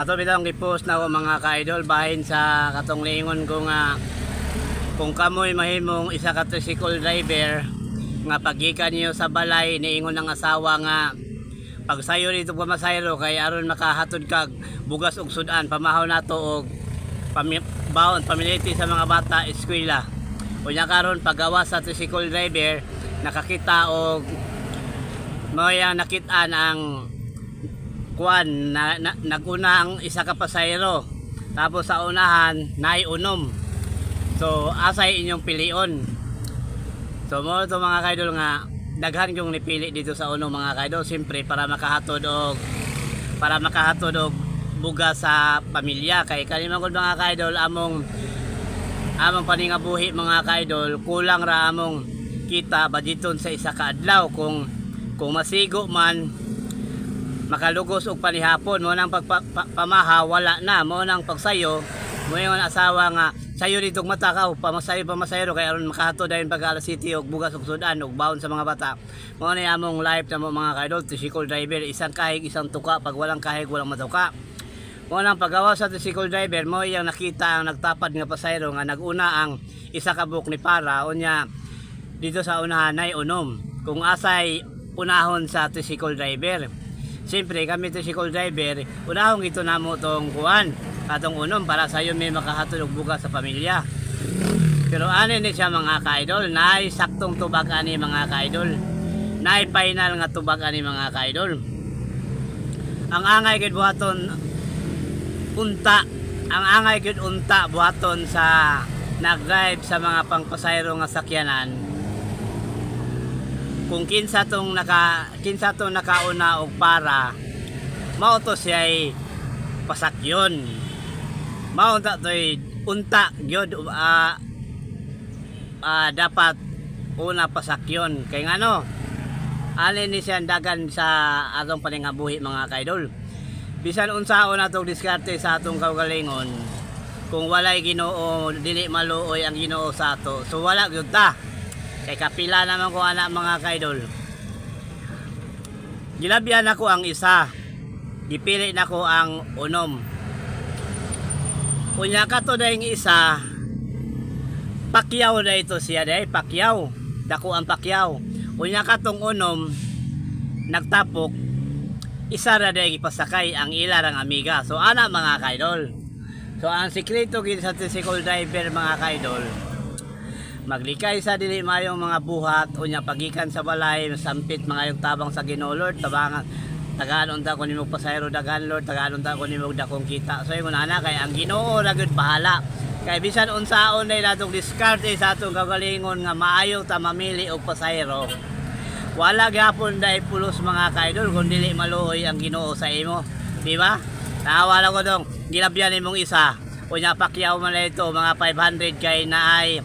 Ato bitang gipost na ako mga ka-idol bahin sa katong liingon ko nga kung kamoy mahimong isa ka tricycle driver nga paggikan niyo sa balay niingon ng asawa nga pagsayo dito pamasayro kay aron makahatod kag bugas og sudan pamahaw nato og baon pamiliti sa mga bata eskwela. Unya karon paggawa sa tricycle driver nakakita og moya nakitaan ang kuan naguna ang isa ka pasahero tapos sa unahan naiunom, so asay inyong pilion. So mo to mga kaidol nga daghan yung nipili dito sa uno mga kaidol, siyempre para makahatod og buga sa pamilya kay kalimangod mga kaidol among paningabuhi mga kaidol kulang ra among kita baditon sa isa ka adlaw kung masigo man makalugos og panihapon mo nang pamaha wala na mo nang pagsayo mo yung asawa nga sayo dito matakaw pamasayro kay aron makahatod dayon pag alas city og bugas og sudan og baon sa mga bata. Mo ni among life na mo mga kaidol tricycle driver, isang kahig isang tuka, pag walang kahig walang matuka. Mo nang paggawa sa tricycle driver mo yang nakita ang nagtapad nga pasayro nga naguna ang isa ka buok ni para unya dito sa unahan ay unom kung asay unahon sa tricycle driver. Siyempre kami tricycle driver, unahong ito namo tong kuan, katong unom para sayo may makahatod og bugas sa pamilya. Pero ano ni siya mga kaidol, naay saktong tubag ani mga kaidol. Naay final nga tubag ani mga kaidol. Ang angay gid buhaton unta, ang angay gid unta buhaton sa nag-drive sa mga pangpasayro nga sakyanan. Kung kinsa tong nakauna og para mao to siya ay pasakyon, mao ta toy unta gyud dapat una pasakyon kay ngano ali ni siya dagan sa atong paningabuhi mga kaidol. Bisan unsaon atong diskarte sa atong kaugalingon kung walay Ginoo dili maluoy ang Ginoo sa ato, so wala gyud ta. Kay kapila naman ko anak mga kaidol. Gilabyan ako ang isa, gipili nako ang unom. Unya kato dayong isa, pakyaw na ito siya day, pakyaw. Dako ang pakyaw. Unya katong unom, nagtapok, isa na day ipasakay ang ilarang amiga. So anak mga kaidol. So ang sikreto gid sa tricycle driver mga kaidol, maglikay sa dili mayong mga buhat unya pagikan sa balay sampit mga yung tabang sa Ginoo Lord tabangan tagaan unta ko nimo pasayro dagan Lord tagaan unta ko nimo dakong kita. So ingon ana kay ang Ginoo ra gyud bahala kay bisan unsaon nay natong diskarte sa atong kagalingon nga maayo ta mamili og pasayro, wala gyapon dai pulos mga kaidol kun dili maluoy ang Ginoo sa imo, di ba? Nawala ko dong gilabyan imong isa unya pakyaw man ito mga 500 kay naay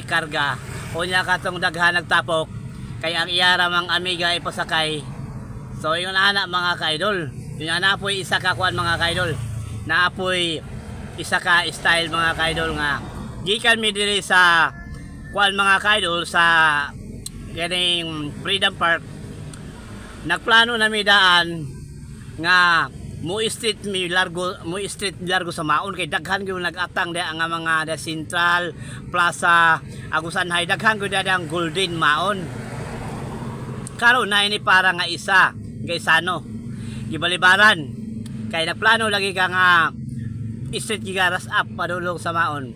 karga unya katong daghan nagtapok kay ang iyara mang amiga ipasakay. So yun anak mga kaidol, yun naapoy isa ka kuan mga kaidol, naapoy isa ka style mga kaidol nga gikan mi diri sa kuan mga kaidol sa ganing Freedom Park. Nagplano na mi daan nga mo street largo sa maon kay daghan gyud nagatang dia nga mga Central Plaza Agusan High, daghan gyud ang Golden Maon. Karon na ini para nga isa kay Sano gibalibaran kay nagplano lagi ka nga street gigaras up padulong sa maon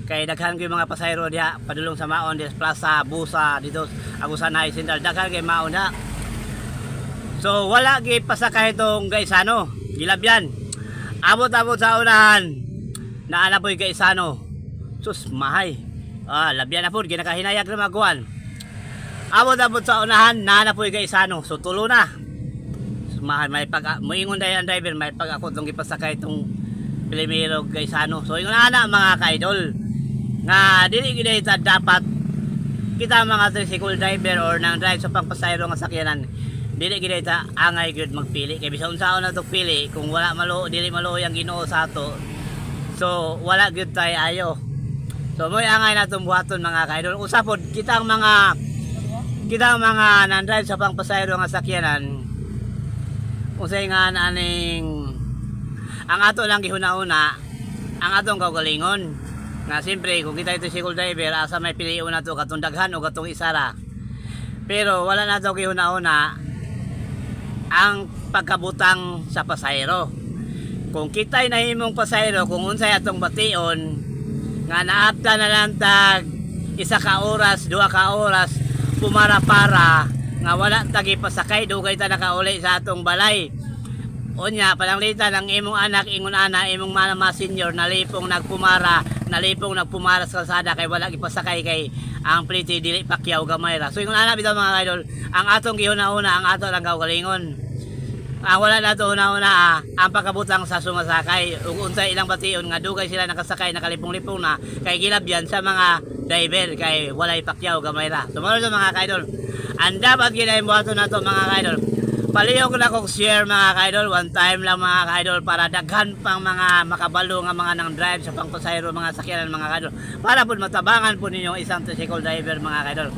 kay daghan gyud mga pasahero dia padulong sa maon des Plaza Busa dito Agusan High Central, daghan kay maon na. So wala gi pasakay itong Gaisano, gilabyan. Abot sa unahan, naanapoy Gaisano. Sus mahay. Labyan na po, ginakahinayag na magkuhan. Abot sa unahan, naanapoy Gaisano. So tulo na. So, mahay, muingon dahil ang driver, may pag ako itong ipasakay itong Primero Gaisano. So ingon na mga kaidol, nga dili gina dapat kita mga tricycle driver or nang drive sa pangpasayro nga sakyanan, dili gid ta angay gyud magpili kay bisan unsaon na to pili kung wala dili maluoy ang Ginoo sa ato, so wala gyud tay ayo. So moy angay natong buhaton mga kaidol. Usapod kitang mga nandrive sa pangpasayro nga sakyanan, usay nga aning ang ato lang gihuna-una ang atong kaugalingon nga siyempre kung kita ito sikul driver asa may piliun na to katong daghan o katong isara, pero wala na to gihuna-una ang pagkabutang sa pasahero. Kung kita'y nahimong pasahero kung unsay atong bation nga naapta na lang tag 1 ka oras 2 ka oras pumara-para nga wala tagi pasakay dugay ta nakauli sa atong balay, unya pananglitan ang imong anak ingon ana imong mama senior nalipong nagpumara sa kalsada kay wala gipasakay kay ang pliti dili pakyaw gamay ra. So ingon ana bitaw mga idol, ang atong gihuna-una ang ato lang kaugalingon. Ang wala na to una-una ang pagkabutang sa sumasakay ug unsay ilang bation nga dugay sila nakasakay nakalipong-lipong na kay gilabyan sa mga driver kay walay pakyaw gamay ra. Sumunod so, mga kaidol, ang dapat ginahimbuhaton nato mga kaidol, palihog na kong share mga kaidol, one time lang mga kaidol para daghan pang mga makabalo nga mga nang drive sa pangpasahero mga sakyanan mga kaidol para pud matabangan po ninyong isang tricycle driver mga kaidol.